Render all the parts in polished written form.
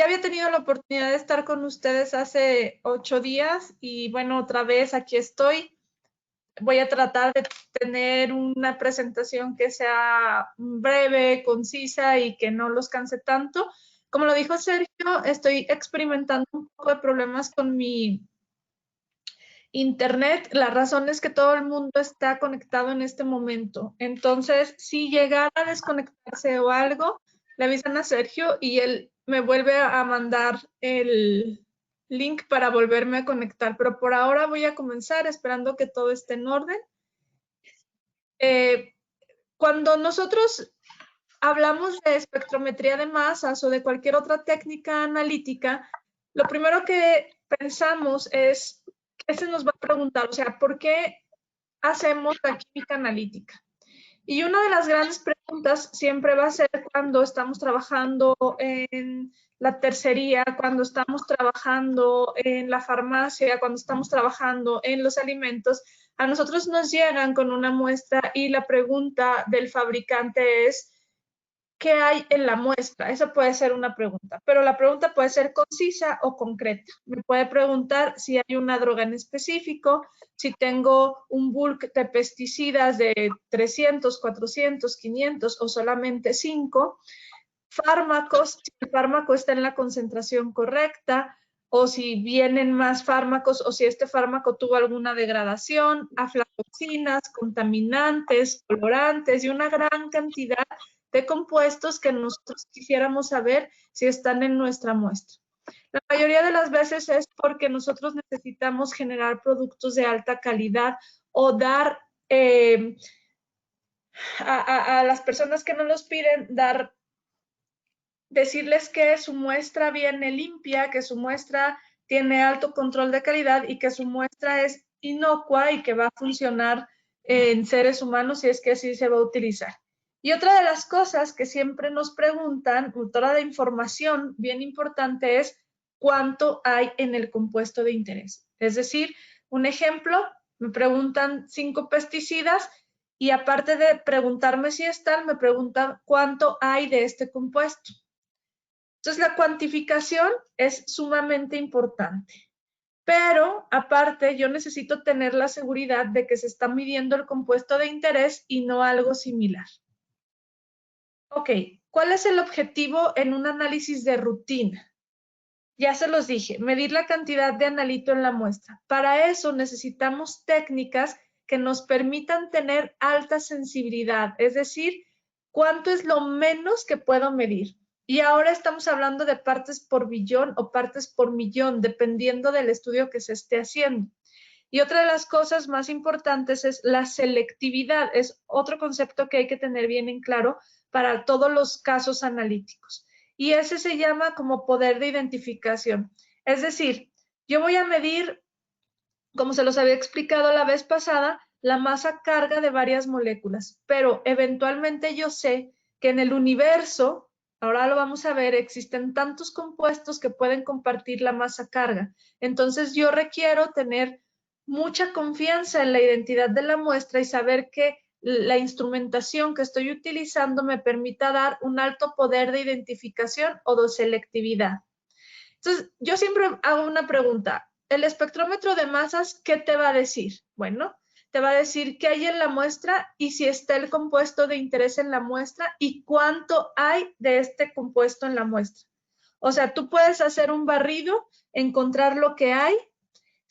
Ya había tenido la oportunidad de estar con ustedes hace 8 días y bueno, otra vez aquí estoy. Voy a tratar de tener una presentación que sea breve, concisa y que no los canse tanto. Como lo dijo Sergio, estoy experimentando un poco de problemas con mi internet. La razón es que todo el mundo está conectado en este momento. Entonces, si llegara a desconectarse o algo, le avisan a Sergio y él me vuelve a mandar el link para volverme a conectar. Pero por ahora voy a comenzar esperando que todo esté en orden. Cuando nosotros hablamos de espectrometría de masas o de cualquier otra técnica analítica, lo primero que pensamos es, ¿qué se nos va a preguntar? O sea, ¿por qué hacemos la química analítica? Y una de las grandes preguntas siempre va a ser cuando estamos trabajando en la tercería, cuando estamos trabajando en la farmacia, cuando estamos trabajando en los alimentos. A nosotros nos llegan con una muestra y la pregunta del fabricante es, ¿qué hay en la muestra? Esa puede ser una pregunta, pero la pregunta puede ser concisa o concreta. Me puede preguntar si hay una droga en específico, si tengo un bulk de pesticidas de 300, 400, 500 o solamente 5, fármacos, si el fármaco está en la concentración correcta, o si vienen más fármacos, o si este fármaco tuvo alguna degradación, aflatoxinas, contaminantes, colorantes y una gran cantidad de compuestos que nosotros quisiéramos saber si están en nuestra muestra. La mayoría de las veces es porque nosotros necesitamos generar productos de alta calidad o dar a las personas que nos los piden, decirles que su muestra viene limpia, que su muestra tiene alto control de calidad y que su muestra es inocua y que va a funcionar en seres humanos si es que así se va a utilizar. Y otra de las cosas que siempre nos preguntan, otra de información bien importante es cuánto hay en el compuesto de interés. Es decir, un ejemplo, me preguntan 5 pesticidas y aparte de preguntarme si están, me preguntan cuánto hay de este compuesto. Entonces, la cuantificación es sumamente importante. Pero, aparte, yo necesito tener la seguridad de que se está midiendo el compuesto de interés y no algo similar. Ok, ¿cuál es el objetivo en un análisis de rutina? Ya se los dije, medir la cantidad de analito en la muestra. Para eso necesitamos técnicas que nos permitan tener alta sensibilidad, es decir, cuánto es lo menos que puedo medir. Y ahora estamos hablando de partes por billón o partes por millón, dependiendo del estudio que se esté haciendo. Y otra de las cosas más importantes es la selectividad. Es otro concepto que hay que tener bien en claro para todos los casos analíticos. Y ese se llama como poder de identificación. Es decir, yo voy a medir, como se los había explicado la vez pasada, la masa carga de varias moléculas, pero eventualmente yo sé que en el universo, ahora lo vamos a ver, existen tantos compuestos que pueden compartir la masa carga. Entonces yo requiero tener mucha confianza en la identidad de la muestra y saber que la instrumentación que estoy utilizando me permita dar un alto poder de identificación o de selectividad. Entonces, yo siempre hago una pregunta. El espectrómetro de masas, ¿qué te va a decir? Bueno, te va a decir qué hay en la muestra y si está el compuesto de interés en la muestra y cuánto hay de este compuesto en la muestra. O sea, tú puedes hacer un barrido, encontrar lo que hay.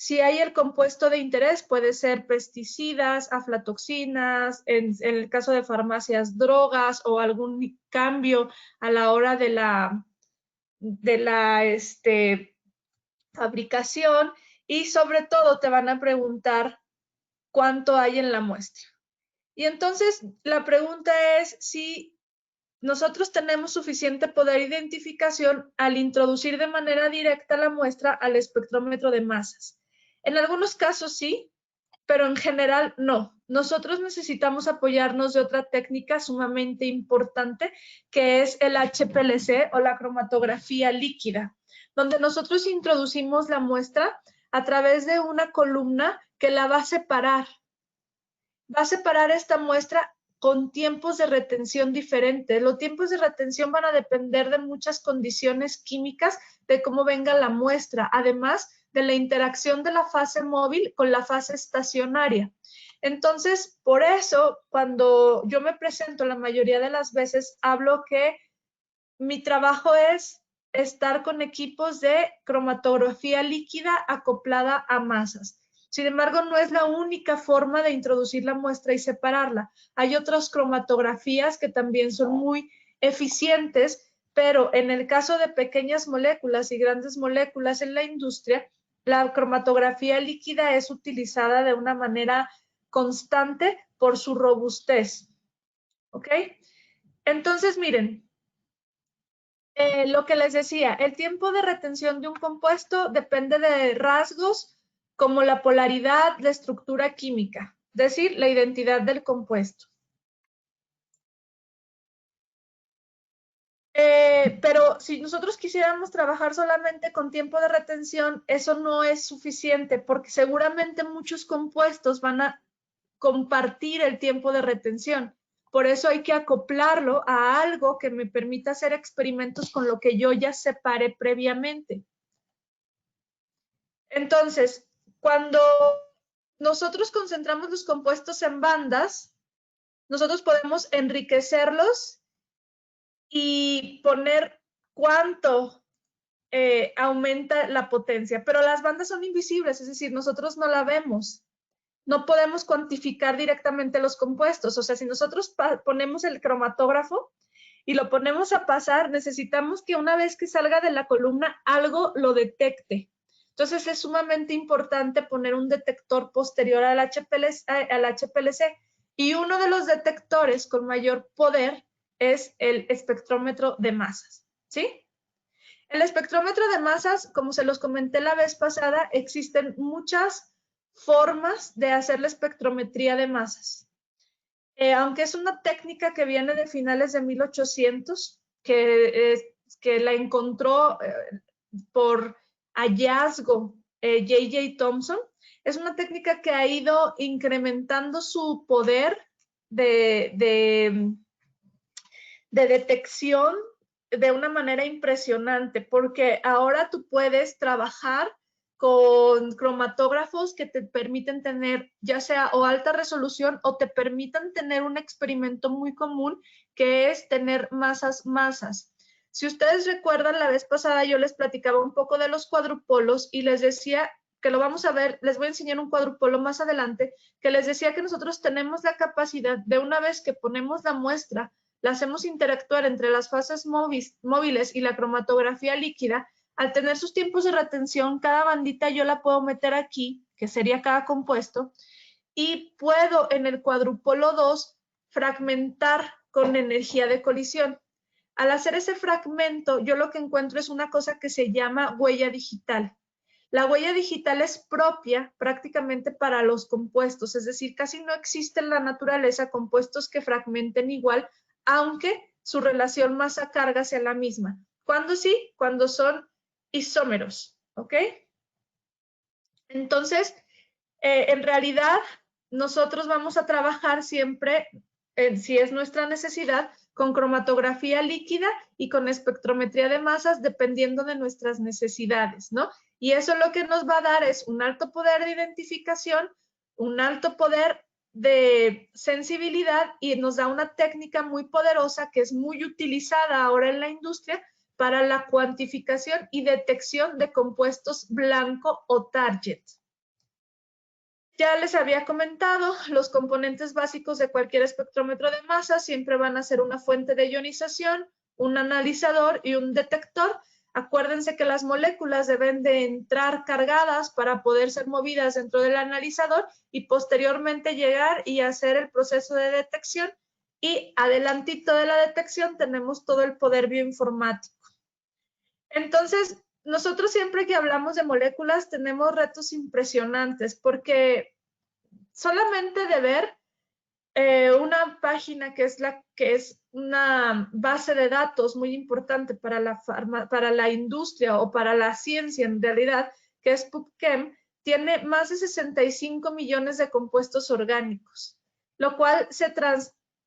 Si hay el compuesto de interés, puede ser pesticidas, aflatoxinas, en el caso de farmacias, drogas o algún cambio a la hora de la fabricación, y sobre todo te van a preguntar cuánto hay en la muestra. Y entonces la pregunta es si nosotros tenemos suficiente poder de identificación al introducir de manera directa la muestra al espectrómetro de masas. En algunos casos sí, pero en general no. Nosotros necesitamos apoyarnos de otra técnica sumamente importante, que es el HPLC o la cromatografía líquida, donde nosotros introducimos la muestra a través de una columna que la va a separar. Va a separar esta muestra con tiempos de retención diferentes. Los tiempos de retención van a depender de muchas condiciones químicas, de cómo venga la muestra, además de la interacción de la fase móvil con la fase estacionaria. Entonces, por eso, cuando yo me presento, la mayoría de las veces hablo que mi trabajo es estar con equipos de cromatografía líquida acoplada a masas. Sin embargo, no es la única forma de introducir la muestra y separarla. Hay otras cromatografías que también son muy eficientes, pero en el caso de pequeñas moléculas y grandes moléculas en la industria, la cromatografía líquida es utilizada de una manera constante por su robustez. ¿Ok? Entonces, miren, lo que les decía, el tiempo de retención de un compuesto depende de rasgos como la polaridad, la estructura química, es decir, la identidad del compuesto. Pero si nosotros quisiéramos trabajar solamente con tiempo de retención, eso no es suficiente porque seguramente muchos compuestos van a compartir el tiempo de retención. Por eso hay que acoplarlo a algo que me permita hacer experimentos con lo que yo ya separé previamente. Entonces, cuando nosotros concentramos los compuestos en bandas, nosotros podemos enriquecerlos y poner cuánto aumenta la potencia, pero las bandas son invisibles, es decir, nosotros no la vemos. No podemos cuantificar directamente los compuestos. O sea, si nosotros ponemos el cromatógrafo y lo ponemos a pasar, necesitamos que una vez que salga de la columna, algo lo detecte. Entonces, es sumamente importante poner un detector posterior al HPLC. Y uno de los detectores con mayor poder es el espectrómetro de masas, ¿sí? El espectrómetro de masas, como se los comenté la vez pasada, existen muchas formas de hacer la espectrometría de masas. Aunque es una técnica que viene de finales de 1800, que la encontró por hallazgo J.J. Thomson, es una técnica que ha ido incrementando su poder de detección de una manera impresionante, porque ahora tú puedes trabajar con cromatógrafos que te permiten tener ya sea o alta resolución o te permitan tener un experimento muy común que es tener masas. Si ustedes recuerdan, la vez pasada yo les platicaba un poco de los cuadrupolos y les decía que lo vamos a ver, les voy a enseñar un cuadrupolo más adelante, que les decía que nosotros tenemos la capacidad de una vez que ponemos la muestra, la hacemos interactuar entre las fases móviles y la cromatografía líquida. Al tener sus tiempos de retención, cada bandita yo la puedo meter aquí, que sería cada compuesto, y puedo en el cuadrupolo 2 fragmentar con energía de colisión. Al hacer ese fragmento, yo lo que encuentro es una cosa que se llama huella digital. La huella digital es propia prácticamente para los compuestos, es decir, casi no existe en la naturaleza compuestos que fragmenten igual, aunque su relación masa-carga sea la misma. ¿Cuándo sí? Cuando son isómeros, ¿ok? Entonces, en realidad, nosotros vamos a trabajar siempre, si es nuestra necesidad, con cromatografía líquida y con espectrometría de masas, dependiendo de nuestras necesidades, ¿no? Y eso lo que nos va a dar es un alto poder de identificación, un alto poder de sensibilidad y nos da una técnica muy poderosa que es muy utilizada ahora en la industria para la cuantificación y detección de compuestos blanco o target. Ya les había comentado, los componentes básicos de cualquier espectrómetro de masa siempre van a ser una fuente de ionización, un analizador y un detector. Acuérdense que las moléculas deben de entrar cargadas para poder ser movidas dentro del analizador y posteriormente llegar y hacer el proceso de detección. Y adelantito de la detección tenemos todo el poder bioinformático. Entonces, nosotros siempre que hablamos de moléculas tenemos retos impresionantes porque solamente de ver una página que es una base de datos muy importante para la industria o para la ciencia en realidad, que es PubChem, tiene más de 65 millones de compuestos orgánicos, lo cual se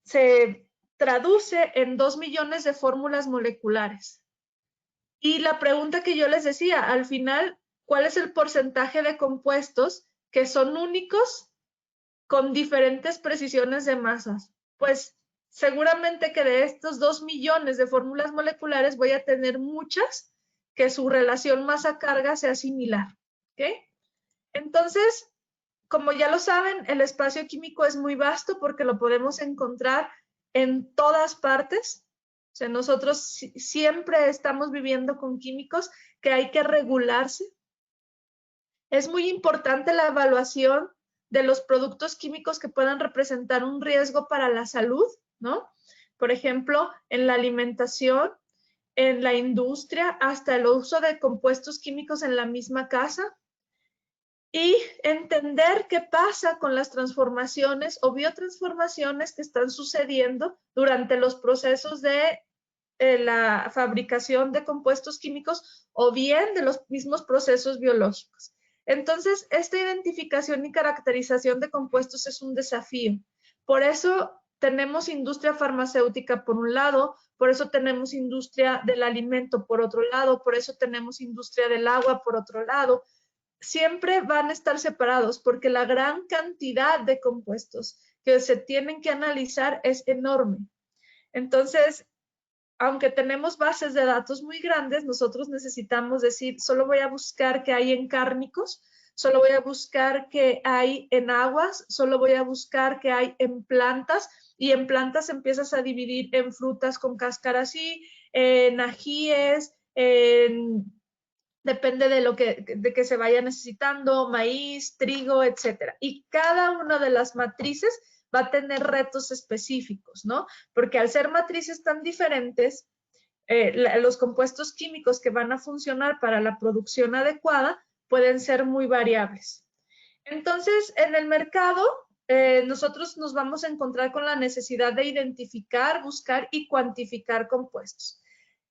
se traduce en 2 millones de fórmulas moleculares. Y la pregunta que yo les decía, al final, ¿cuál es el porcentaje de compuestos que son únicos con diferentes precisiones de masas? Pues seguramente que de estos 2 millones de fórmulas moleculares voy a tener muchas que su relación masa-carga sea similar. ¿Ok? Entonces, como ya lo saben, el espacio químico es muy vasto porque lo podemos encontrar en todas partes. O sea, nosotros siempre estamos viviendo con químicos que hay que regularse. Es muy importante la evaluación de los productos químicos que puedan representar un riesgo para la salud, ¿no? Por ejemplo, en la alimentación, en la industria, hasta el uso de compuestos químicos en la misma casa. Y entender qué pasa con las transformaciones o biotransformaciones que están sucediendo durante los procesos de la fabricación de compuestos químicos o bien de los mismos procesos biológicos. Entonces, esta identificación y caracterización de compuestos es un desafío. Por eso tenemos industria farmacéutica por un lado, por eso tenemos industria del alimento por otro lado, por eso tenemos industria del agua por otro lado. Siempre van a estar separados porque la gran cantidad de compuestos que se tienen que analizar es enorme. Entonces, aunque tenemos bases de datos muy grandes, nosotros necesitamos decir, solo voy a buscar qué hay en cárnicos, solo voy a buscar qué hay en aguas, solo voy a buscar qué hay en plantas, y en plantas empiezas a dividir en frutas con cáscara así, en ajíes, depende de que se vaya necesitando, maíz, trigo, etcétera. Y cada una de las matrices va a tener retos específicos, ¿no? Porque al ser matrices tan diferentes, los compuestos químicos que van a funcionar para la producción adecuada pueden ser muy variables. Entonces, en el mercado, nosotros nos vamos a encontrar con la necesidad de identificar, buscar y cuantificar compuestos.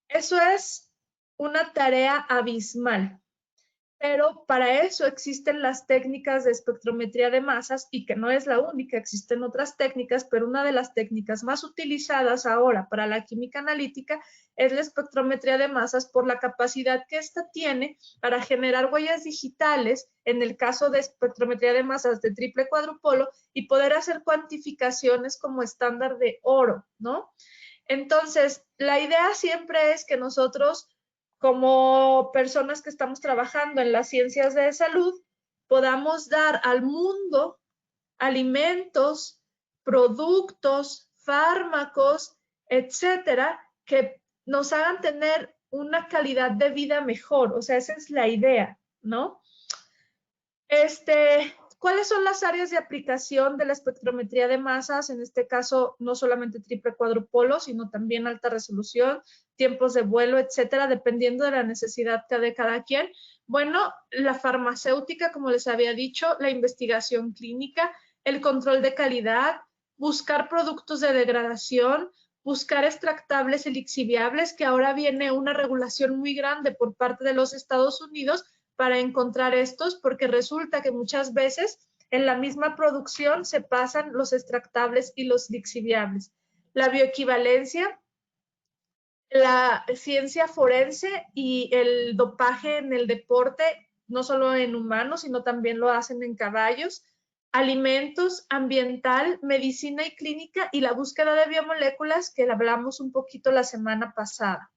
Eso es una tarea abismal, pero para eso existen las técnicas de espectrometría de masas y que no es la única, existen otras técnicas, pero una de las técnicas más utilizadas ahora para la química analítica es la espectrometría de masas por la capacidad que ésta tiene para generar huellas digitales, en el caso de espectrometría de masas de triple cuadrupolo, y poder hacer cuantificaciones como estándar de oro, ¿no? Entonces, la idea siempre es que nosotros, como personas que estamos trabajando en las ciencias de salud, podamos dar al mundo alimentos, productos, fármacos, etcétera, que nos hagan tener una calidad de vida mejor. O sea, esa es la idea, ¿no? ¿Cuáles son las áreas de aplicación de la espectrometría de masas? En este caso, no solamente triple cuadrupolo, sino también alta resolución, tiempos de vuelo, etcétera, dependiendo de la necesidad de cada quien. Bueno, la farmacéutica, como les había dicho, la investigación clínica, el control de calidad, buscar productos de degradación, buscar extractables y lixiviables, que ahora viene una regulación muy grande por parte de los Estados Unidos para encontrar estos, porque resulta que muchas veces en la misma producción se pasan los extractables y los lixiviables. La bioequivalencia, la ciencia forense y el dopaje en el deporte, no solo en humanos, sino también lo hacen en caballos, alimentos, ambiental, medicina y clínica, y la búsqueda de biomoléculas, que hablamos un poquito la semana pasada.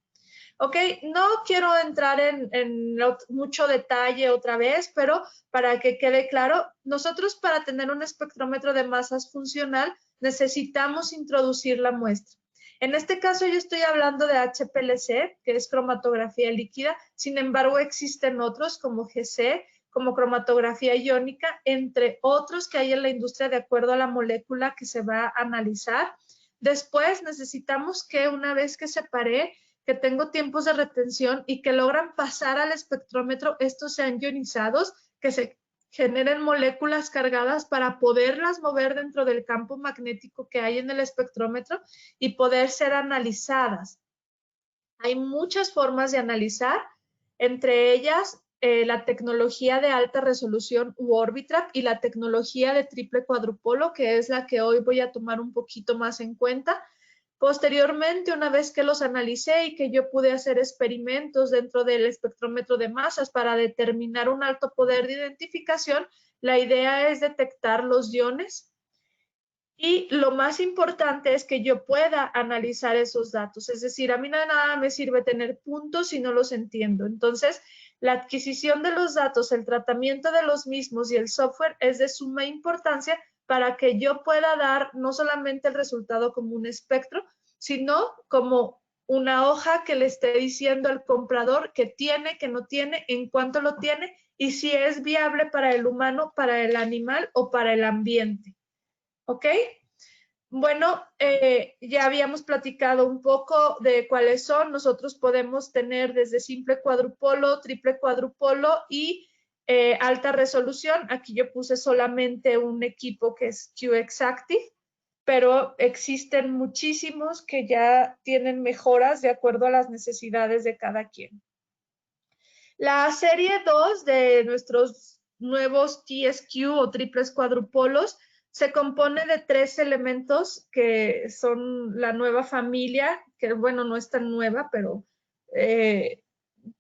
Ok, no quiero entrar en mucho detalle otra vez, pero para que quede claro, nosotros para tener un espectrómetro de masas funcional necesitamos introducir la muestra. En este caso yo estoy hablando de HPLC, que es cromatografía líquida, sin embargo existen otros como GC, como cromatografía iónica, entre otros que hay en la industria de acuerdo a la molécula que se va a analizar. Después necesitamos que una vez que separé, que tengo tiempos de retención y que logran pasar al espectrómetro, estos sean ionizados, que se generen moléculas cargadas para poderlas mover dentro del campo magnético que hay en el espectrómetro y poder ser analizadas. Hay muchas formas de analizar, entre ellas la tecnología de alta resolución u Orbitrap y la tecnología de triple cuadrupolo, que es la que hoy voy a tomar un poquito más en cuenta. Posteriormente, una vez que los analicé y que yo pude hacer experimentos dentro del espectrómetro de masas para determinar un alto poder de identificación, la idea es detectar los iones. Y lo más importante es que yo pueda analizar esos datos. Es decir, a mí nada me sirve tener puntos si no los entiendo. Entonces, la adquisición de los datos, el tratamiento de los mismos y el software es de suma importancia para que yo pueda dar no solamente el resultado como un espectro, sino como una hoja que le esté diciendo al comprador que tiene, que no tiene, en cuánto lo tiene y si es viable para el humano, para el animal o para el ambiente. ¿Ok? Bueno, ya habíamos platicado un poco de cuáles son. Nosotros podemos tener desde simple cuadrupolo, triple cuadrupolo y alta resolución. Aquí yo puse solamente un equipo que es QXactive, pero existen muchísimos que ya tienen mejoras de acuerdo a las necesidades de cada quien. La serie 2 de nuestros nuevos TSQ o triples cuadrupolos se compone de 3 elementos que son la nueva familia, que bueno, no es tan nueva,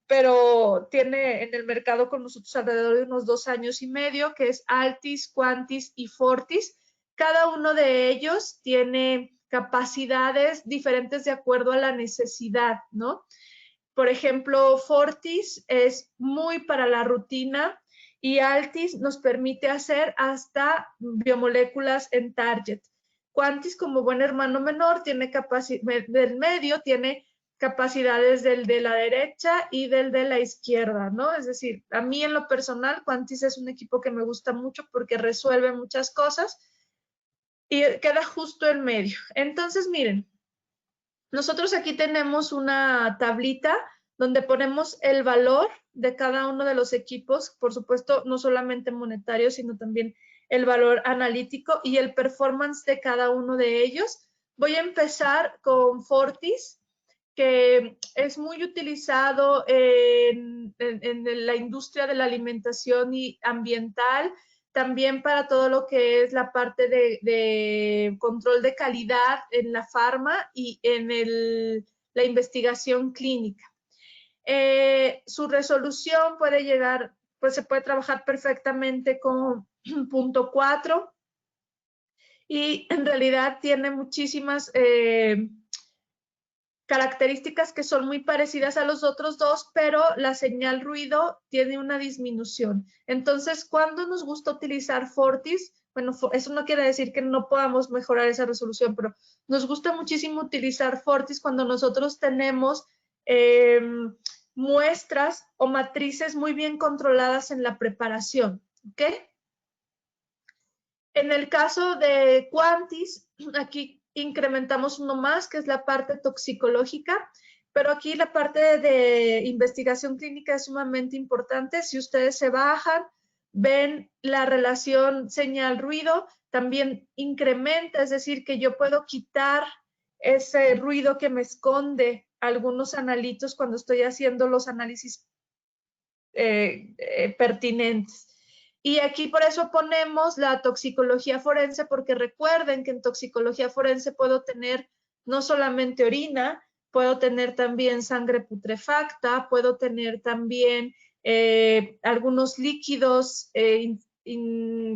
pero tiene en el mercado con nosotros alrededor de unos 2 años y medio, que es Altis, Quantis y Fortis. Cada uno de ellos tiene capacidades diferentes de acuerdo a la necesidad, ¿no? Por ejemplo, Fortis es muy para la rutina y Altis nos permite hacer hasta biomoléculas en target. Quantis, como buen hermano menor, tiene capacidad del medio, tiene capacidades del de la derecha y del de la izquierda, ¿no? Es decir, a mí en lo personal, Quantis es un equipo que me gusta mucho porque resuelve muchas cosas y queda justo en medio. Entonces, miren, nosotros aquí tenemos una tablita donde ponemos el valor de cada uno de los equipos, por supuesto, no solamente monetario, sino también el valor analítico y el performance de cada uno de ellos. Voy a empezar con Fortis, que es muy utilizado en la industria de la alimentación y ambiental, también para todo lo que es la parte de control de calidad en la farma y en la investigación clínica. Su resolución puede llegar, pues se puede trabajar perfectamente con .4 y en realidad tiene muchísimas características que son muy parecidas a los otros dos, pero la señal ruido tiene una disminución. Entonces, ¿cuándo nos gusta utilizar Fortis? Bueno, eso no quiere decir que no podamos mejorar esa resolución, pero nos gusta muchísimo utilizar Fortis cuando nosotros tenemos muestras o matrices muy bien controladas en la preparación, ¿ok? En el caso de Quantis, aquí incrementamos uno más, que es la parte toxicológica, pero aquí la parte de investigación clínica es sumamente importante. Si ustedes se bajan, ven la relación señal-ruido, también incrementa, es decir, que yo puedo quitar ese ruido que me esconde algunos analitos cuando estoy haciendo los análisis pertinentes. Y aquí por eso ponemos la toxicología forense, porque recuerden que en toxicología forense puedo tener no solamente orina, puedo tener también sangre putrefacta, puedo tener también algunos líquidos,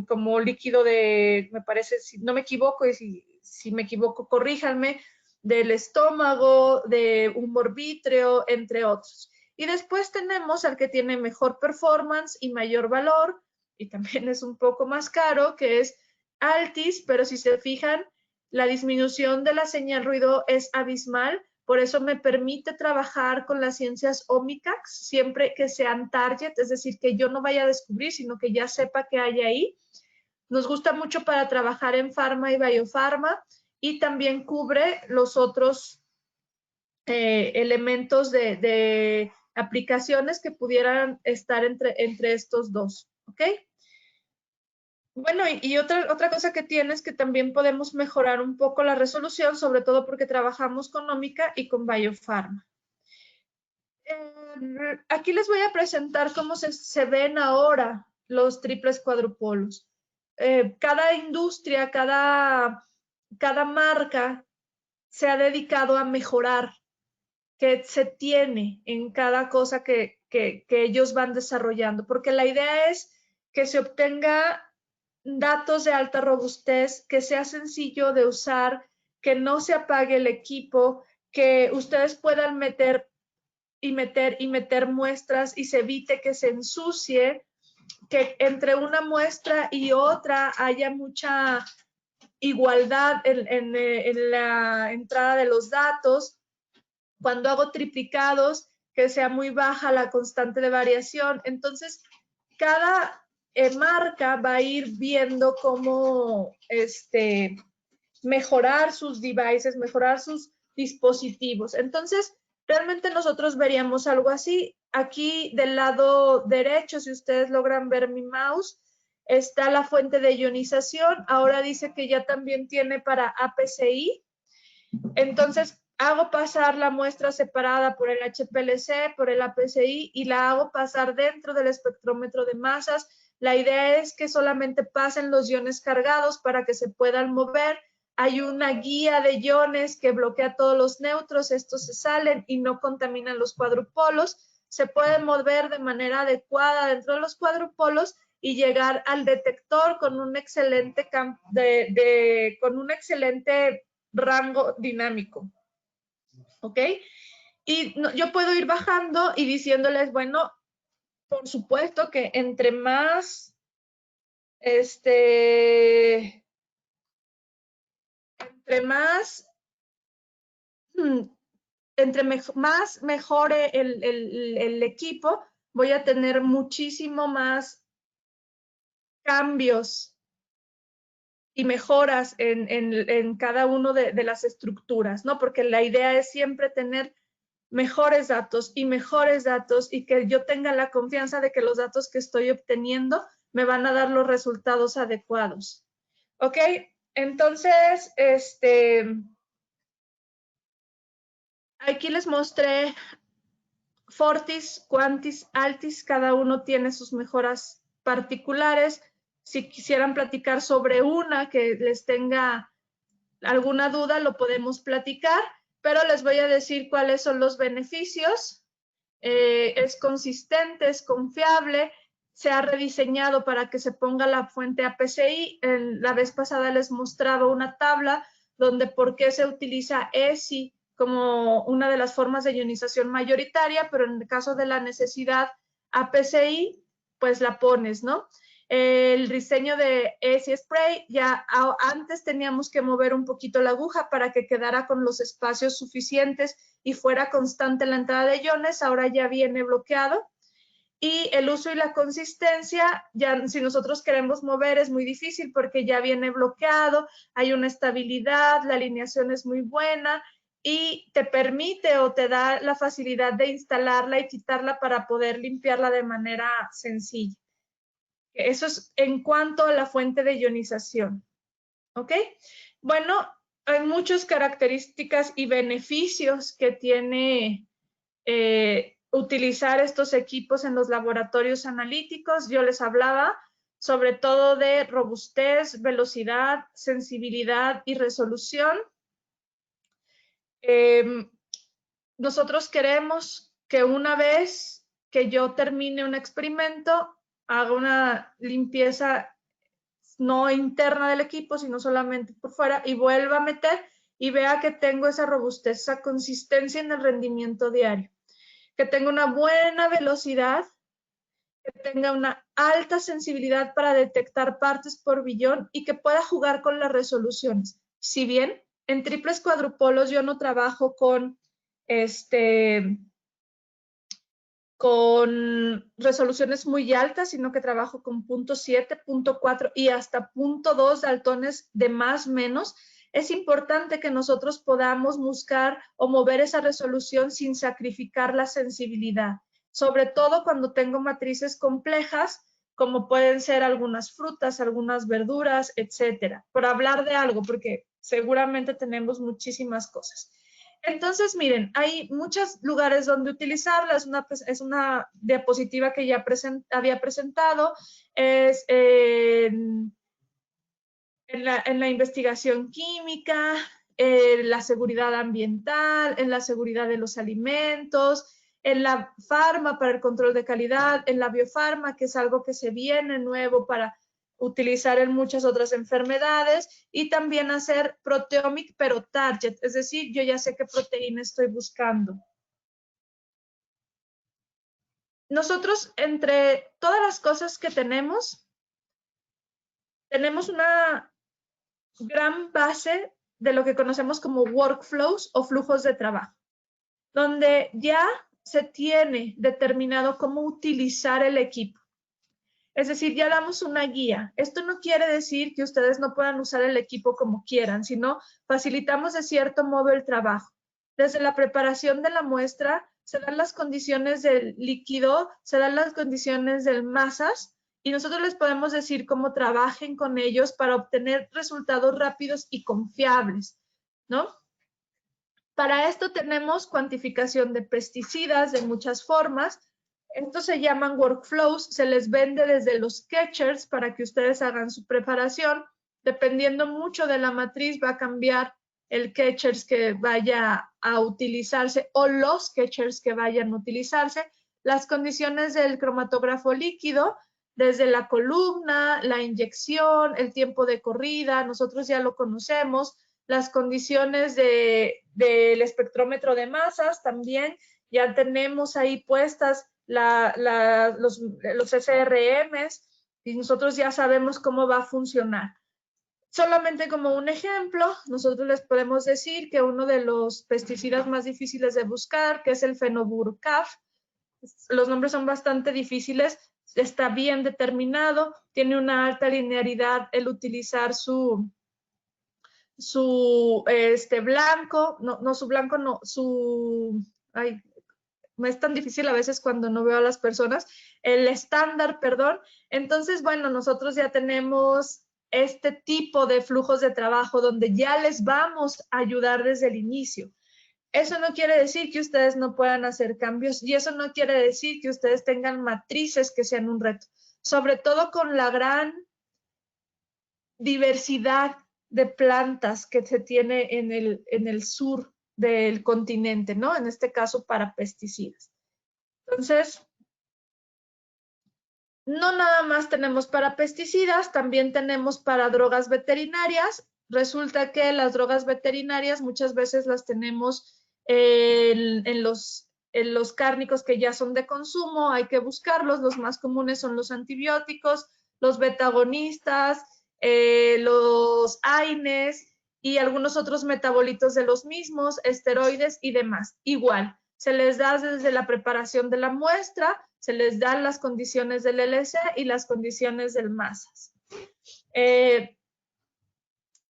como líquido de, me parece, si no me equivoco, y si me equivoco, corríjanme, del estómago, de humor vítreo, entre otros. Y después tenemos al que tiene mejor performance y mayor valor, y también es un poco más caro, que es Altis, pero si se fijan, la disminución de la señal ruido es abismal, por eso me permite trabajar con las ciencias OMICAX, siempre que sean target, es decir, que yo no vaya a descubrir, sino que ya sepa que hay ahí. Nos gusta mucho para trabajar en farma y biofarma, y también cubre los otros elementos de aplicaciones que pudieran estar entre estos dos, ¿ok? Bueno, y otra cosa que tiene es que también podemos mejorar un poco la resolución, sobre todo porque trabajamos con Ómica y con Biofarma. Aquí les voy a presentar cómo se ven ahora los triples cuadrupolos. Cada industria, cada marca se ha dedicado a mejorar que se tiene en cada cosa que ellos van desarrollando, porque la idea es que se obtenga datos de alta robustez, que sea sencillo de usar, que no se apague el equipo, que ustedes puedan meter muestras y se evite que se ensucie, que entre una muestra y otra haya mucha igualdad en la entrada de los datos. Cuando hago triplicados, que sea muy baja la constante de variación. Entonces, cada marca va a ir viendo cómo mejorar sus devices, mejorar sus dispositivos. Entonces, realmente nosotros veríamos algo así. Aquí del lado derecho, si ustedes logran ver mi mouse, está la fuente de ionización. Ahora dice que ya también tiene para APCI. Entonces, hago pasar la muestra separada por el HPLC, por el APCI y la hago pasar dentro del espectrómetro de masas. La idea es que solamente pasen los iones cargados para que se puedan mover. Hay una guía de iones que bloquea todos los neutros, estos se salen y no contaminan los cuadrupolos. Se pueden mover de manera adecuada dentro de los cuadrupolos y llegar al detector con un excelente rango dinámico. ¿Ok? Y yo puedo ir bajando y diciéndoles, bueno, por supuesto que entre más más mejore el equipo, voy a tener muchísimo más cambios y mejoras en cada uno de las estructuras, ¿no? Porque la idea es siempre tener mejores datos y que yo tenga la confianza de que los datos que estoy obteniendo me van a dar los resultados adecuados. ¿Ok? Entonces, aquí les mostré Fortis, Quantis, Altis, cada uno tiene sus mejoras particulares. Si quisieran platicar sobre una que les tenga alguna duda, lo podemos platicar, pero les voy a decir cuáles son los beneficios. Es consistente, es confiable, se ha rediseñado para que se ponga la fuente APCI. La vez pasada les mostraba una tabla donde por qué se utiliza ESI como una de las formas de ionización mayoritaria, pero en el caso de la necesidad APCI, pues la pones, ¿no? El diseño de ESI Spray, ya antes teníamos que mover un poquito la aguja para que quedara con los espacios suficientes y fuera constante la entrada de iones, ahora ya viene bloqueado. Y el uso y la consistencia, ya si nosotros queremos mover es muy difícil porque ya viene bloqueado, hay una estabilidad, la alineación es muy buena y te permite o te da la facilidad de instalarla y quitarla para poder limpiarla de manera sencilla. Eso es en cuanto a la fuente de ionización. ¿Ok? Bueno, hay muchas características y beneficios que tiene utilizar estos equipos en los laboratorios analíticos. Yo les hablaba sobre todo de robustez, velocidad, sensibilidad y resolución. Nosotros queremos que una vez que yo termine un experimento, haga una limpieza no interna del equipo, sino solamente por fuera y vuelva a meter y vea que tengo esa robustez, esa consistencia en el rendimiento diario, que tenga una buena velocidad, que tenga una alta sensibilidad para detectar partes por billón y que pueda jugar con las resoluciones. Si bien en triples cuadrupolos yo no trabajo con resoluciones muy altas, sino que trabajo con 0.7, 0.4 y hasta 0.2 daltones de más menos. Es importante que nosotros podamos buscar o mover esa resolución sin sacrificar la sensibilidad, sobre todo cuando tengo matrices complejas, como pueden ser algunas frutas, algunas verduras, etcétera. Por hablar de algo, porque seguramente tenemos muchísimas cosas. Entonces, miren, hay muchos lugares donde utilizarla. Es una diapositiva que ya había presentado. Es en la investigación química, en la seguridad ambiental, en la seguridad de los alimentos, en la farma para el control de calidad, en la biofarma, que es algo que se viene nuevo para utilizar en muchas otras enfermedades, y también hacer proteomic, pero target, es decir, yo ya sé qué proteína estoy buscando. Nosotros, entre todas las cosas que tenemos una gran base de lo que conocemos como workflows o flujos de trabajo, donde ya se tiene determinado cómo utilizar el equipo. Es decir, ya damos una guía. Esto no quiere decir que ustedes no puedan usar el equipo como quieran, sino facilitamos de cierto modo el trabajo. Desde la preparación de la muestra, se dan las condiciones del líquido, se dan las condiciones del masas, y nosotros les podemos decir cómo trabajen con ellos para obtener resultados rápidos y confiables, ¿no? Para esto tenemos cuantificación de pesticidas de muchas formas. Estos se llaman workflows, se les vende desde los catchers para que ustedes hagan su preparación. Dependiendo mucho de la matriz va a cambiar el catchers que vaya a utilizarse o los catchers que vayan a utilizarse. Las condiciones del cromatógrafo líquido, desde la columna, la inyección, el tiempo de corrida, nosotros ya lo conocemos. Las condiciones del espectrómetro de masas también, ya tenemos ahí puestas los SRMs y nosotros ya sabemos cómo va a funcionar. Solamente como un ejemplo, nosotros les podemos decir que uno de los pesticidas más difíciles de buscar, que es el fenoburcaf, los nombres son bastante difíciles, está bien determinado, tiene una alta linearidad el utilizar su blanco, no su blanco, no, ay, me es tan difícil a veces cuando no veo a las personas, el estándar, perdón. Entonces, bueno, nosotros ya tenemos este tipo de flujos de trabajo donde ya les vamos a ayudar desde el inicio. Eso no quiere decir que ustedes no puedan hacer cambios y eso no quiere decir que ustedes tengan matrices que sean un reto, sobre todo con la gran diversidad de plantas que se tiene en el sur del continente, ¿no? En este caso para pesticidas. Entonces, no nada más tenemos para pesticidas, también tenemos para drogas veterinarias. Resulta que las drogas veterinarias muchas veces las tenemos en los cárnicos que ya son de consumo, hay que buscarlos. Los más comunes son los antibióticos, los betagonistas, los AINES y algunos otros metabolitos de los mismos, esteroides y demás. Igual, se les da desde la preparación de la muestra, se les dan las condiciones del LC y las condiciones del masas.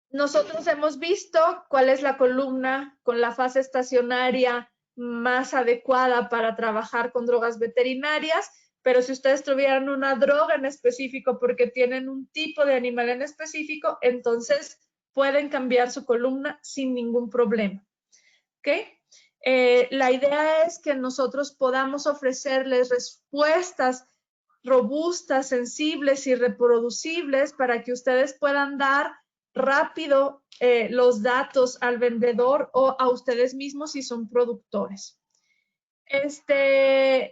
Nosotros hemos visto cuál es la columna con la fase estacionaria más adecuada para trabajar con drogas veterinarias, pero si ustedes tuvieran una droga en específico porque tienen un tipo de animal en específico, entonces pueden cambiar su columna sin ningún problema. ¿Ok? La idea es que nosotros podamos ofrecerles respuestas robustas, sensibles y reproducibles para que ustedes puedan dar rápido los datos al vendedor o a ustedes mismos si son productores.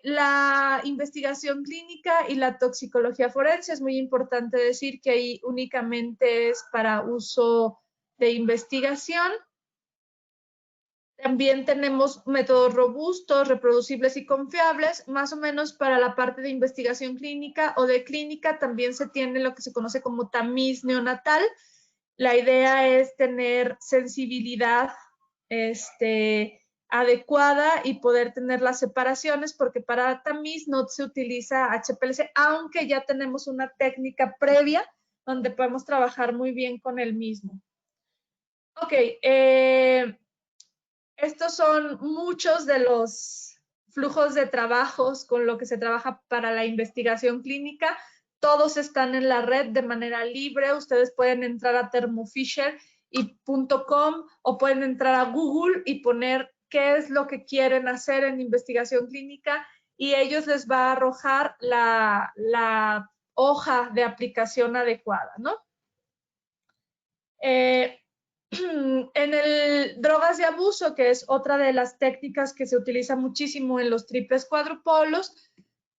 La investigación clínica y la toxicología forense, es muy importante decir que ahí únicamente es para uso de investigación. También tenemos métodos robustos, reproducibles y confiables. Más o menos para la parte de investigación clínica o de clínica también se tiene lo que se conoce como tamiz neonatal. La idea es tener sensibilidad adecuada y poder tener las separaciones, porque para tamiz no se utiliza HPLC, aunque ya tenemos una técnica previa donde podemos trabajar muy bien con el mismo. Ok, estos son muchos de los flujos de trabajos con lo que se trabaja para la investigación clínica. Todos están en la red de manera libre. Ustedes pueden entrar a Thermo Fisher y .com, o pueden entrar a Google y poner qué es lo que quieren hacer en investigación clínica y ellos les va a arrojar la hoja de aplicación adecuada, ¿no? En el drogas de abuso, que es otra de las técnicas que se utiliza muchísimo en los triples cuadrupolos,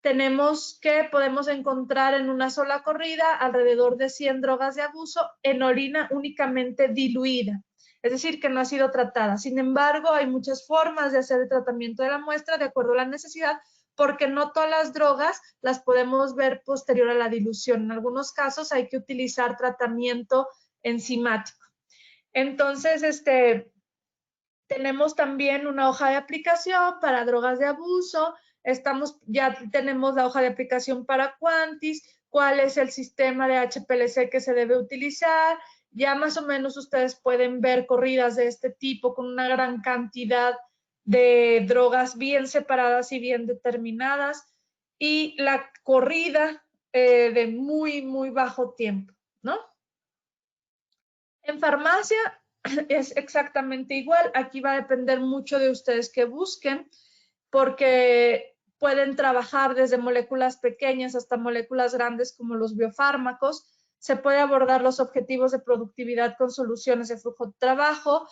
tenemos que podemos encontrar en una sola corrida alrededor de 100 drogas de abuso en orina únicamente diluida, es decir, que no ha sido tratada. Sin embargo, hay muchas formas de hacer el tratamiento de la muestra de acuerdo a la necesidad, porque no todas las drogas las podemos ver posterior a la dilución. En algunos casos hay que utilizar tratamiento enzimático. Entonces, tenemos también una hoja de aplicación para drogas de abuso. Ya tenemos la hoja de aplicación para Quantis, cuál es el sistema de HPLC que se debe utilizar. Ya más o menos ustedes pueden ver corridas de este tipo con una gran cantidad de drogas bien separadas y bien determinadas. Y la corrida de muy, muy bajo tiempo, ¿no? En farmacia es exactamente igual. Aquí va a depender mucho de ustedes que busquen, porque pueden trabajar desde moléculas pequeñas hasta moléculas grandes como los biofármacos. Se puede abordar los objetivos de productividad con soluciones de flujo de trabajo.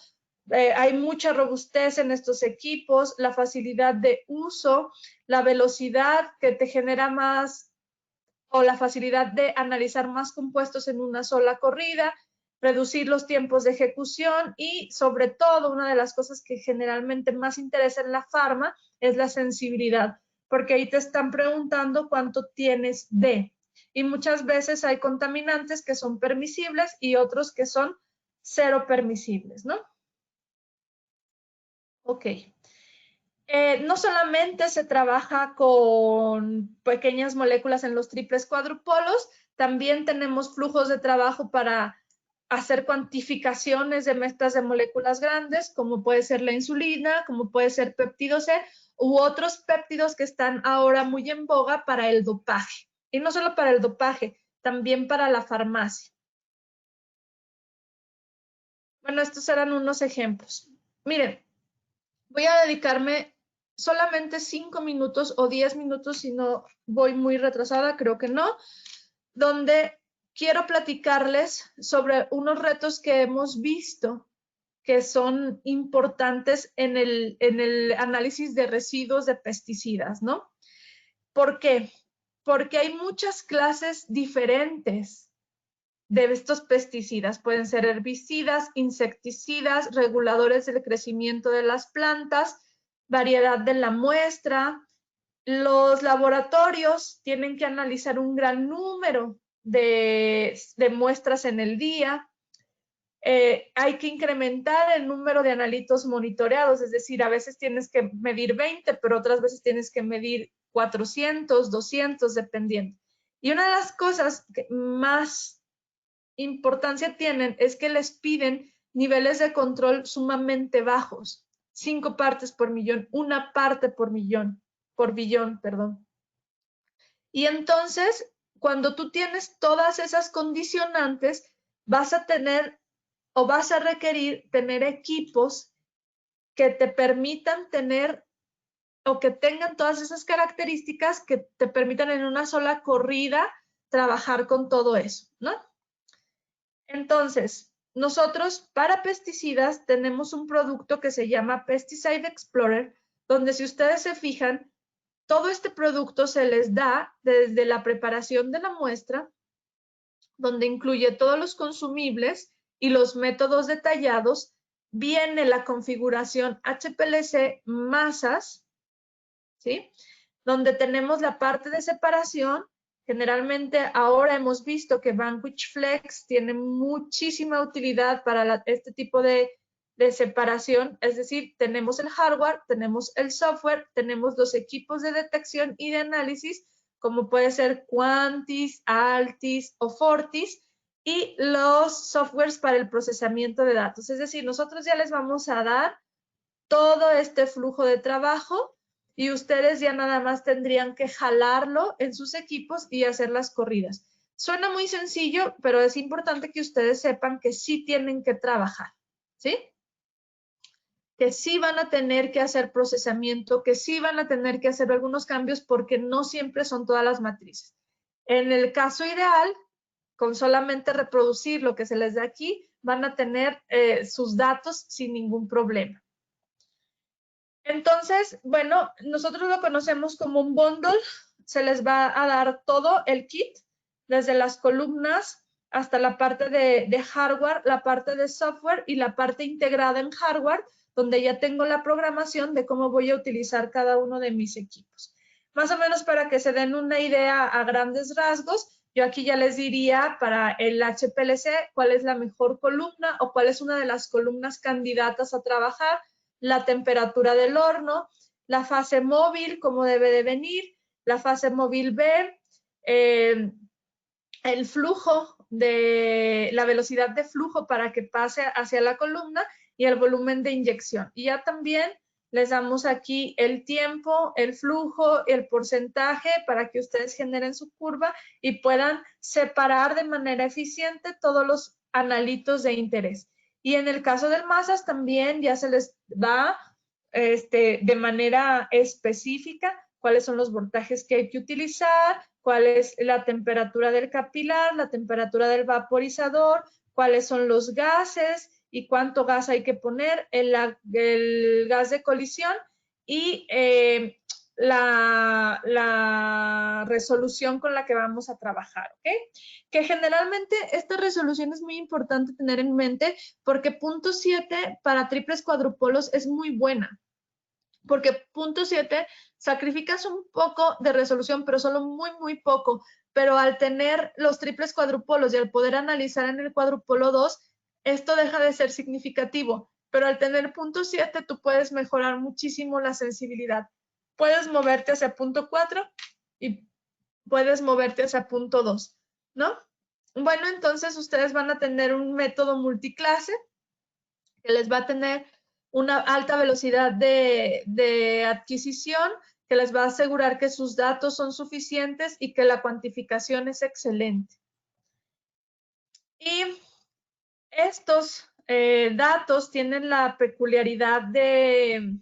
Hay mucha robustez en estos equipos, la facilidad de uso, la velocidad que te genera más, o la facilidad de analizar más compuestos en una sola corrida, reducir los tiempos de ejecución y, sobre todo, una de las cosas que generalmente más interesa en la farma es la sensibilidad, porque ahí te están preguntando cuánto tienes de. Y muchas veces hay contaminantes que son permisibles y otros que son cero permisibles, ¿no? Ok. No solamente se trabaja con pequeñas moléculas en los triples cuadrupolos, también tenemos flujos de trabajo para hacer cuantificaciones de mezclas de moléculas grandes, como puede ser la insulina, como puede ser péptido C, u otros péptidos que están ahora muy en boga para el dopaje. Y no solo para el dopaje, también para la farmacia. Bueno, estos eran unos ejemplos. Miren, voy a dedicarme solamente 5 minutos o 10 minutos, si no voy muy retrasada, creo que no, donde quiero platicarles sobre unos retos que hemos visto que son importantes en el análisis de residuos de pesticidas, ¿no? ¿Por qué? Porque hay muchas clases diferentes de estos pesticidas. Pueden ser herbicidas, insecticidas, reguladores del crecimiento de las plantas, variedad de la muestra. Los laboratorios tienen que analizar un gran número de muestras en el día. Hay que incrementar el número de analitos monitoreados, es decir, a veces tienes que medir 20, pero otras veces tienes que medir 400, 200, dependiendo. Y una de las cosas que más importancia tienen es que les piden niveles de control sumamente bajos, 5 partes por millón, 1 parte por millón, por billón, perdón. Y entonces, cuando tú tienes todas esas condicionantes, vas a tener o vas a requerir tener equipos que te permitan tener o que tengan todas esas características que te permitan en una sola corrida trabajar con todo eso, ¿no? Entonces, nosotros para pesticidas tenemos un producto que se llama Pesticide Explorer, donde si ustedes se fijan, todo este producto se les da desde la preparación de la muestra, donde incluye todos los consumibles y los métodos detallados, viene la configuración HPLC masas, ¿sí? Donde tenemos la parte de separación. Generalmente ahora hemos visto que Vanquish Flex tiene muchísima utilidad para este tipo de separación, es decir, tenemos el hardware, tenemos el software, tenemos los equipos de detección y de análisis, como puede ser Quantis, Altis o Fortis, y los softwares para el procesamiento de datos. Es decir, nosotros ya les vamos a dar todo este flujo de trabajo y ustedes ya nada más tendrían que jalarlo en sus equipos y hacer las corridas. Suena muy sencillo, pero es importante que ustedes sepan que sí tienen que trabajar, ¿sí? Que sí van a tener que hacer procesamiento, que sí van a tener que hacer algunos cambios porque no siempre son todas las matrices. En el caso ideal, con solamente reproducir lo que se les da aquí, van a tener sus datos sin ningún problema. Entonces, bueno, nosotros lo conocemos como un bundle. Se les va a dar todo el kit, desde las columnas hasta la parte de hardware, la parte de software y la parte integrada en hardware, donde ya tengo la programación de cómo voy a utilizar cada uno de mis equipos. Más o menos para que se den una idea a grandes rasgos, yo aquí ya les diría para el HPLC cuál es la mejor columna o cuál es una de las columnas candidatas a trabajar, la temperatura del horno, la fase móvil, cómo debe de venir, la fase móvil B, el flujo de la velocidad de flujo para que pase hacia la columna y el volumen de inyección. Y ya también les damos aquí el tiempo, el flujo, el porcentaje para que ustedes generen su curva y puedan separar de manera eficiente todos los analitos de interés. Y en el caso del masas también ya se les da de manera específica cuáles son los voltajes que hay que utilizar, cuál es la temperatura del capilar, la temperatura del vaporizador, cuáles son los gases y cuánto gas hay que poner, el gas de colisión y la resolución con la que vamos a trabajar, ¿ok? Que generalmente esta resolución es muy importante tener en mente porque punto 7 para triples cuadrupolos es muy buena. Porque punto 7 sacrificas un poco de resolución, pero solo muy, muy poco. Pero al tener los triples cuadrupolos y al poder analizar en el cuadrupolo 2, esto deja de ser significativo. Pero al tener punto 7, tú puedes mejorar muchísimo la sensibilidad. Puedes moverte hacia punto 4 y puedes moverte hacia punto 2, ¿no? Bueno, entonces ustedes van a tener un método multiclase que les va a tener una alta velocidad de adquisición, que les va a asegurar que sus datos son suficientes y que la cuantificación es excelente. Y estos datos tienen la peculiaridad de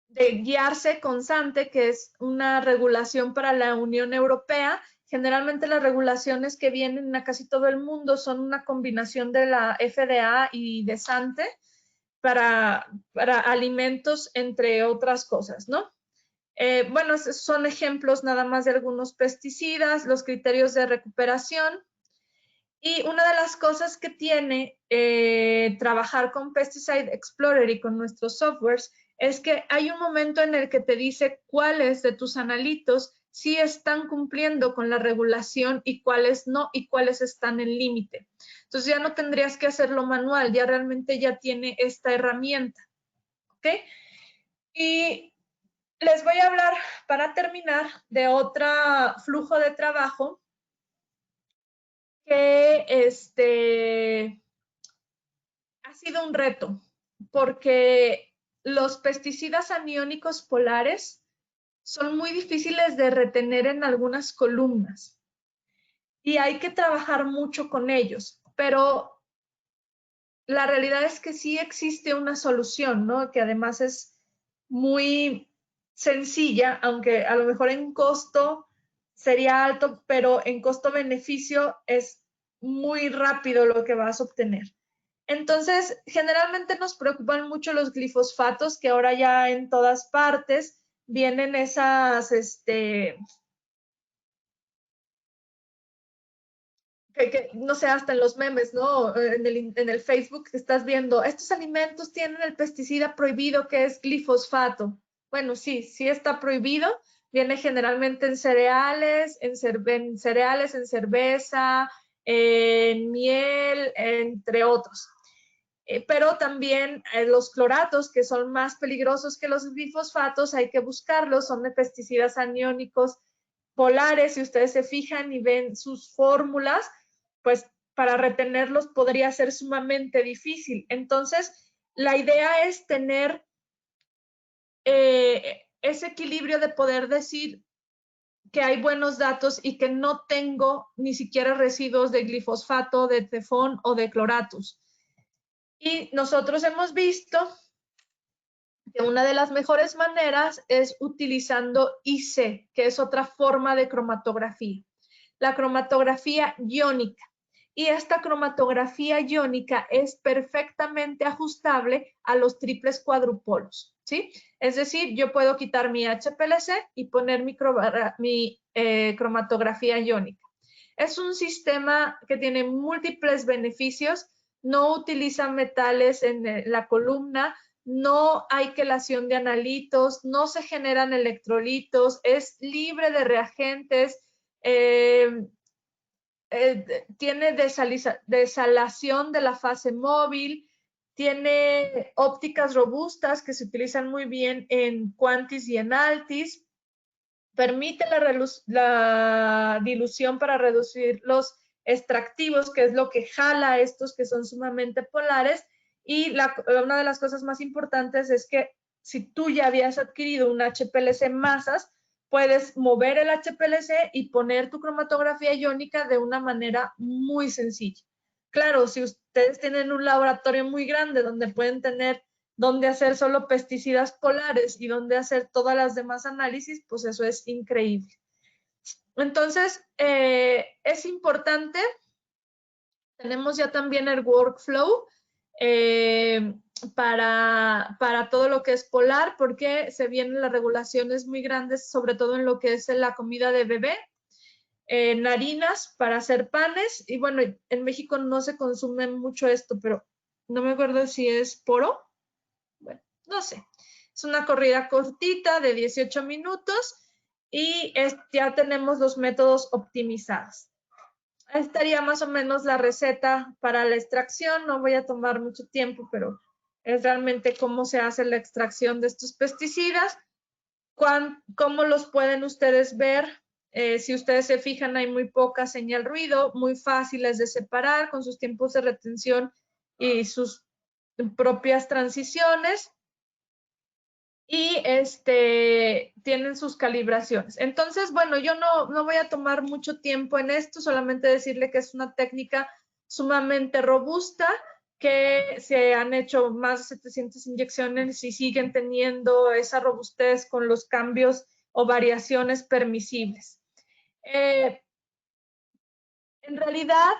guiarse con SANTE, que es una regulación para la Unión Europea. Generalmente las regulaciones que vienen a casi todo el mundo son una combinación de la FDA y de SANTE para alimentos, entre otras cosas, ¿no? Bueno, son ejemplos nada más de algunos pesticidas, los criterios de recuperación. Y una de las cosas que tiene trabajar con Pesticide Explorer y con nuestros softwares es que hay un momento en el que te dice cuáles de tus analitos sí están cumpliendo con la regulación y cuáles no, y cuáles están en límite. Entonces ya no tendrías que hacerlo manual, ya realmente ya tiene esta herramienta. ¿Ok? Y les voy a hablar, para terminar, de otro flujo de trabajo que ha sido un reto, porque los pesticidas aniónicos polares son muy difíciles de retener en algunas columnas y hay que trabajar mucho con ellos, pero la realidad es que sí existe una solución, ¿no? Que además es muy sencilla, aunque a lo mejor en costo sería alto, pero en costo-beneficio es muy rápido lo que vas a obtener. Entonces, generalmente nos preocupan mucho los glifosfatos, que ahora ya en todas partes vienen esas, no sé, hasta en los memes, ¿no? En el Facebook que estás viendo, estos alimentos tienen el pesticida prohibido que es glifosfato. Bueno, sí, sí está prohibido. Viene generalmente en cereales, en cereales, en cerveza, en miel, entre otros. Pero también los cloratos, que son más peligrosos que los glifosfatos, hay que buscarlos, son de pesticidas aniónicos polares. Si ustedes se fijan y ven sus fórmulas, pues para retenerlos podría ser sumamente difícil. Entonces, la idea es tener ese equilibrio de poder decir que hay buenos datos y que no tengo ni siquiera residuos de glifosfato, de tefón o de cloratus. Y nosotros hemos visto que una de las mejores maneras es utilizando IC, que es otra forma de cromatografía. La cromatografía iónica. Y esta cromatografía iónica es perfectamente ajustable a los triples cuadrupolos, ¿sí? Es decir, yo puedo quitar mi HPLC y poner mi cromatografía iónica. Es un sistema que tiene múltiples beneficios, no utiliza metales en la columna, no hay quelación de analitos, no se generan electrolitos, es libre de reagentes, tiene desalación de la fase móvil, tiene ópticas robustas que se utilizan muy bien en Quantis y en Altis, permite la dilución para reducir los extractivos, que es lo que jala a estos que son sumamente polares, y una de las cosas más importantes es que si tú ya habías adquirido un HPLC masas, puedes mover el HPLC y poner tu cromatografía iónica de una manera muy sencilla. Claro, si ustedes tienen un laboratorio muy grande donde pueden tener donde hacer solo pesticidas polares y donde hacer todas las demás análisis, pues eso es increíble. Entonces, es importante, tenemos ya también el workflow para todo lo que es polar, porque se vienen las regulaciones muy grandes, sobre todo en lo que es la comida de bebé, en harinas para hacer panes, y bueno, en México no se consume mucho esto, pero no me acuerdo si es poro, bueno, no sé. Es una corrida cortita de 18 minutos y ya tenemos los métodos optimizados. Estaría más o menos la receta para la extracción. No voy a tomar mucho tiempo, pero es realmente cómo se hace la extracción de estos pesticidas. ¿Cómo los pueden ustedes ver? Si ustedes se fijan, hay muy poca señal ruido, muy fáciles de separar con sus tiempos de retención y sus propias transiciones. Y tienen sus calibraciones. Entonces, bueno, yo no voy a tomar mucho tiempo en esto, solamente decirle que es una técnica sumamente robusta, que se han hecho más de 700 inyecciones y siguen teniendo esa robustez con los cambios o variaciones permisibles. En realidad,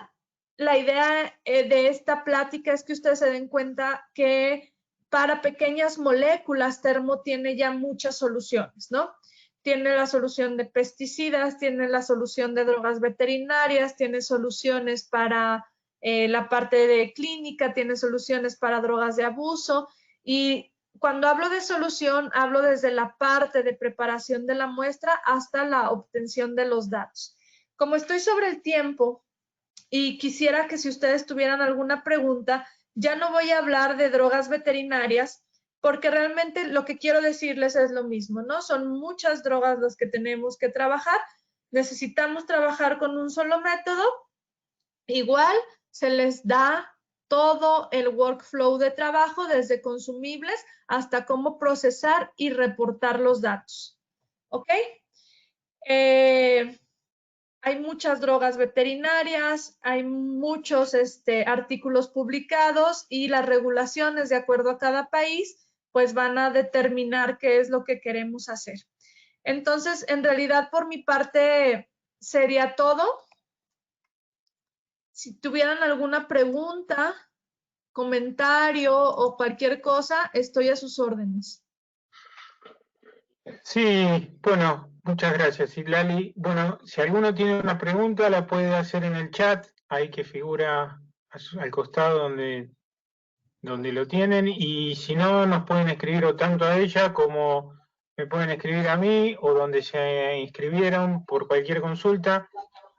la idea de esta plática es que ustedes se den cuenta que para pequeñas moléculas, Thermo tiene ya muchas soluciones, ¿no? Tiene la solución de pesticidas, tiene la solución de drogas veterinarias, tiene soluciones para la parte de clínica, tiene soluciones para drogas de abuso. Y cuando hablo de solución, hablo desde la parte de preparación de la muestra hasta la obtención de los datos. Como estoy sobre el tiempo y quisiera que si ustedes tuvieran alguna pregunta, ya no voy a hablar de drogas veterinarias, porque realmente lo que quiero decirles es lo mismo, ¿no? Son muchas drogas las que tenemos que trabajar. Necesitamos trabajar con un solo método. Igual se les da todo el workflow de trabajo, desde consumibles hasta cómo procesar y reportar los datos. ¿Ok? Hay muchas drogas veterinarias, hay muchos artículos publicados y las regulaciones de acuerdo a cada país pues van a determinar qué es lo que queremos hacer. Entonces, en realidad por mi parte sería todo. Si tuvieran alguna pregunta, comentario o cualquier cosa, estoy a sus órdenes. Sí, bueno, muchas gracias, Itlali. Bueno, si alguno tiene una pregunta, la puede hacer en el chat, ahí que figura al costado donde lo tienen, y si no, nos pueden escribir o tanto a ella como me pueden escribir a mí, o donde se inscribieron por cualquier consulta.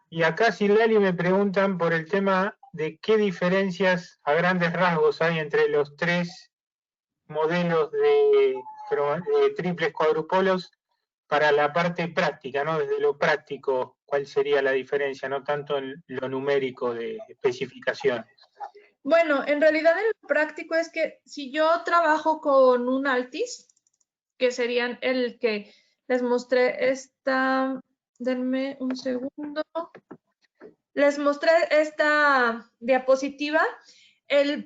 Y acá, Itlali, me preguntan por el tema de qué diferencias a grandes rasgos hay entre los tres modelos de triples cuadrupolos para la parte práctica, ¿no? Desde lo práctico, ¿cuál sería la diferencia? No tanto en lo numérico de especificaciones. Bueno, en realidad en lo práctico es que si yo trabajo con un Altis, que serían el que les mostré Denme un segundo. Les mostré esta diapositiva.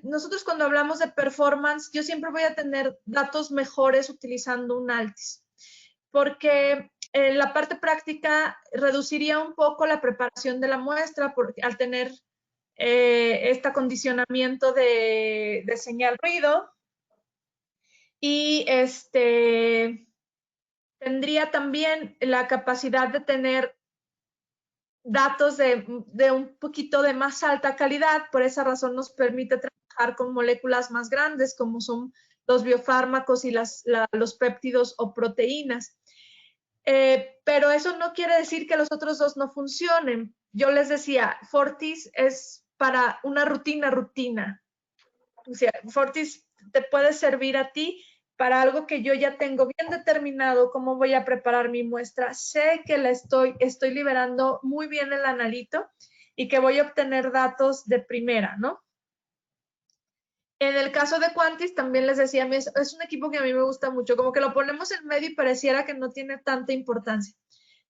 Nosotros cuando hablamos de performance, yo siempre voy a tener datos mejores utilizando un ALTIS, porque la parte práctica reduciría un poco la preparación de la muestra porque, al tener este acondicionamiento de señal ruido, y tendría también la capacidad de tener datos de un poquito de más alta calidad. Por esa razón nos permite trabajar con moléculas más grandes como son los biofármacos y los péptidos o proteínas. Pero eso no quiere decir que los otros dos no funcionen. Yo les decía, Fortis es para una rutina. O sea, Fortis te puede servir a ti para algo que yo ya tengo bien determinado cómo voy a preparar mi muestra. Sé que estoy liberando muy bien el analito y que voy a obtener datos de primera, ¿no? En el caso de Quantis, también les decía, es un equipo que a mí me gusta mucho, como que lo ponemos en medio y pareciera que no tiene tanta importancia.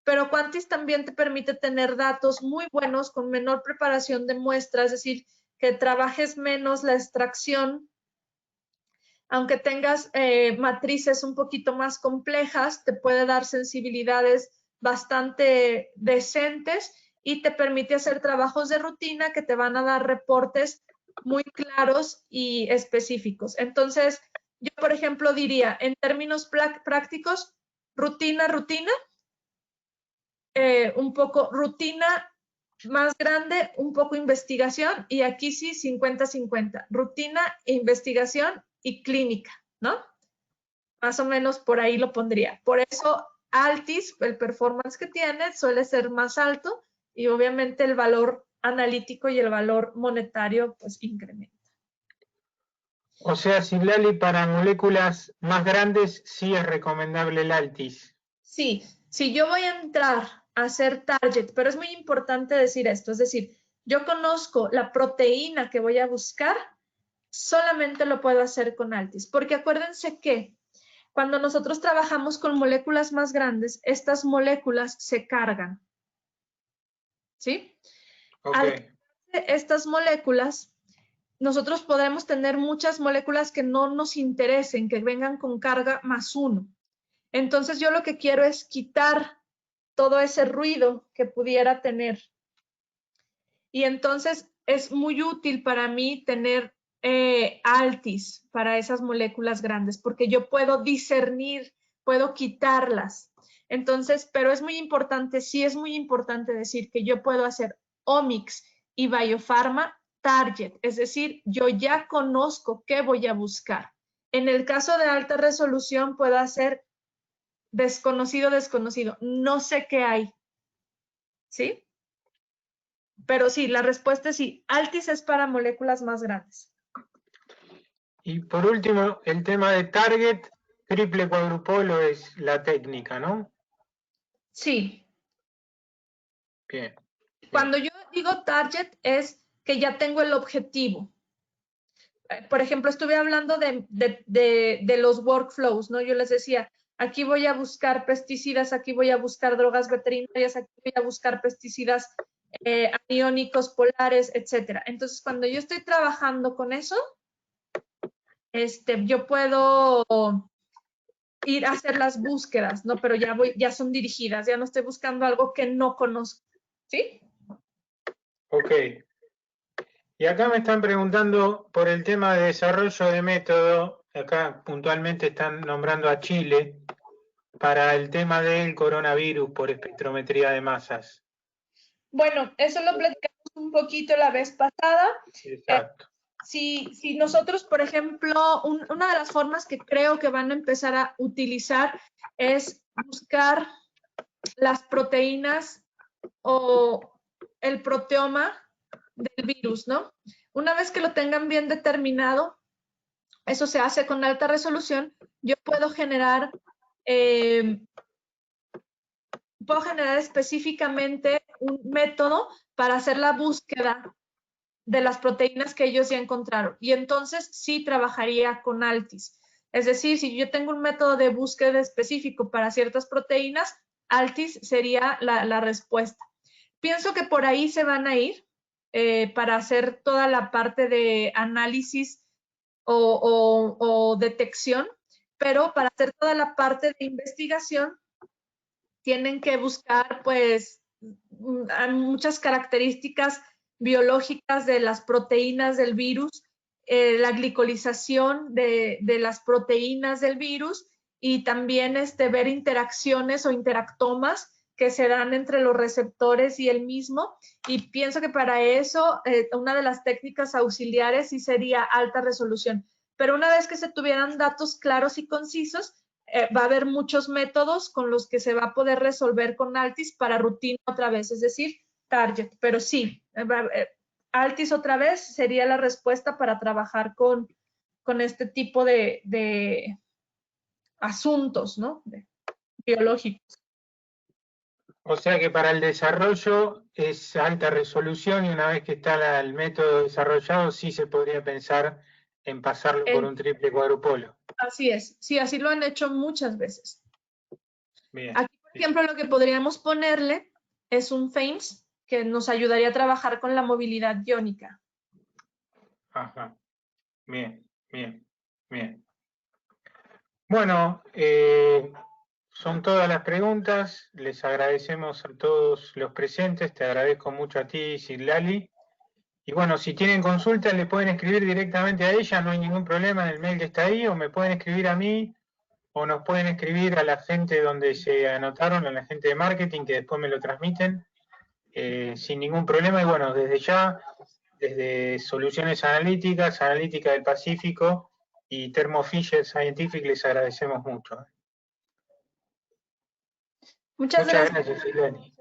Pero Quantis también te permite tener datos muy buenos con menor preparación de muestra, es decir, que trabajes menos la extracción. Aunque tengas matrices un poquito más complejas, te puede dar sensibilidades bastante decentes y te permite hacer trabajos de rutina que te van a dar reportes muy claros y específicos. Entonces, yo, por ejemplo, diría, en términos prácticos, rutina, un poco rutina más grande, un poco investigación, y aquí sí 50-50, rutina, investigación y clínica, ¿no? Más o menos por ahí lo pondría. Por eso Altis, el performance que tiene, suele ser más alto y obviamente el valor analítico y el valor monetario pues incrementa. O sea, Ciblali, para moléculas más grandes sí es recomendable el Altis. Sí, si yo voy a entrar a hacer target, pero es muy importante decir esto, es decir, yo conozco la proteína que voy a buscar, solamente lo puedo hacer con Altis, porque acuérdense que cuando nosotros trabajamos con moléculas más grandes, estas moléculas se cargan, ¿sí? Okay. Al estas moléculas, nosotros podemos tener muchas moléculas que no nos interesen, que vengan con carga +1. Entonces yo lo que quiero es quitar todo ese ruido que pudiera tener. Y entonces es muy útil para mí tener Altis para esas moléculas grandes, porque yo puedo discernir, puedo quitarlas. Entonces, pero es muy importante, sí es muy importante decir que yo puedo hacer Omics y Biofarma target, es decir, yo ya conozco qué voy a buscar. En el caso de alta resolución puedo hacer desconocido, no sé qué hay, ¿sí? Pero sí, la respuesta es sí. Altis es para moléculas más grandes. Y por último, el tema de target, triple cuadrupolo es la técnica, ¿no? Sí. Bien. Cuando yo digo target es que ya tengo el objetivo. Por ejemplo, estuve hablando de los workflows, ¿no? Yo les decía, aquí voy a buscar pesticidas, aquí voy a buscar drogas veterinarias, aquí voy a buscar pesticidas aniónicos, polares, etcétera. Entonces, cuando yo estoy trabajando con eso, yo puedo ir a hacer las búsquedas, ¿no? Pero ya son dirigidas, ya no estoy buscando algo que no conozco, ¿sí? Ok. Y acá me están preguntando por el tema de desarrollo de método, acá puntualmente están nombrando a Chile para el tema del coronavirus por espectrometría de masas. Bueno, eso lo platicamos un poquito la vez pasada. Exacto. Si nosotros, por ejemplo, una de las formas que creo que van a empezar a utilizar es buscar las proteínas o el proteoma del virus, ¿no? Una vez que lo tengan bien determinado, eso se hace con alta resolución, yo puedo generar específicamente un método para hacer la búsqueda de las proteínas que ellos ya encontraron. Y entonces sí trabajaría con Altis. Es decir, si yo tengo un método de búsqueda específico para ciertas proteínas, Altis sería la respuesta. Pienso que por ahí se van a ir para hacer toda la parte de análisis o detección, pero para hacer toda la parte de investigación tienen que buscar pues muchas características biológicas de las proteínas del virus, la glicolización de las proteínas del virus y también ver interacciones o interactomas que se dan entre los receptores y el mismo. Y pienso que para eso una de las técnicas auxiliares sí sería alta resolución. Pero una vez que se tuvieran datos claros y concisos, va a haber muchos métodos con los que se va a poder resolver con Altis para rutina otra vez, es decir, target. Pero sí, Altis otra vez sería la respuesta para trabajar con este tipo de asuntos, ¿no? Biológicos. O sea que para el desarrollo es alta resolución y una vez que está el método desarrollado sí se podría pensar en pasarlo por un triple cuadrupolo. Así es, sí, así lo han hecho muchas veces. Bien. Aquí, por ejemplo, lo que podríamos ponerle es un FAMES que nos ayudaría a trabajar con la movilidad iónica. Ajá. Bien, bien, bien. Bueno, son todas las preguntas. Les agradecemos a todos los presentes. Te agradezco mucho a ti, Citlali. Y bueno, si tienen consultas, le pueden escribir directamente a ella, no hay ningún problema en el mail que está ahí, o me pueden escribir a mí, o nos pueden escribir a la gente donde se anotaron, a la gente de marketing, que después me lo transmiten, sin ningún problema. Y bueno, desde ya, desde Soluciones Analíticas, Analítica del Pacífico y Thermo Fisher Scientific, les agradecemos mucho. Muchas gracias. Muchas gracias, Silvani.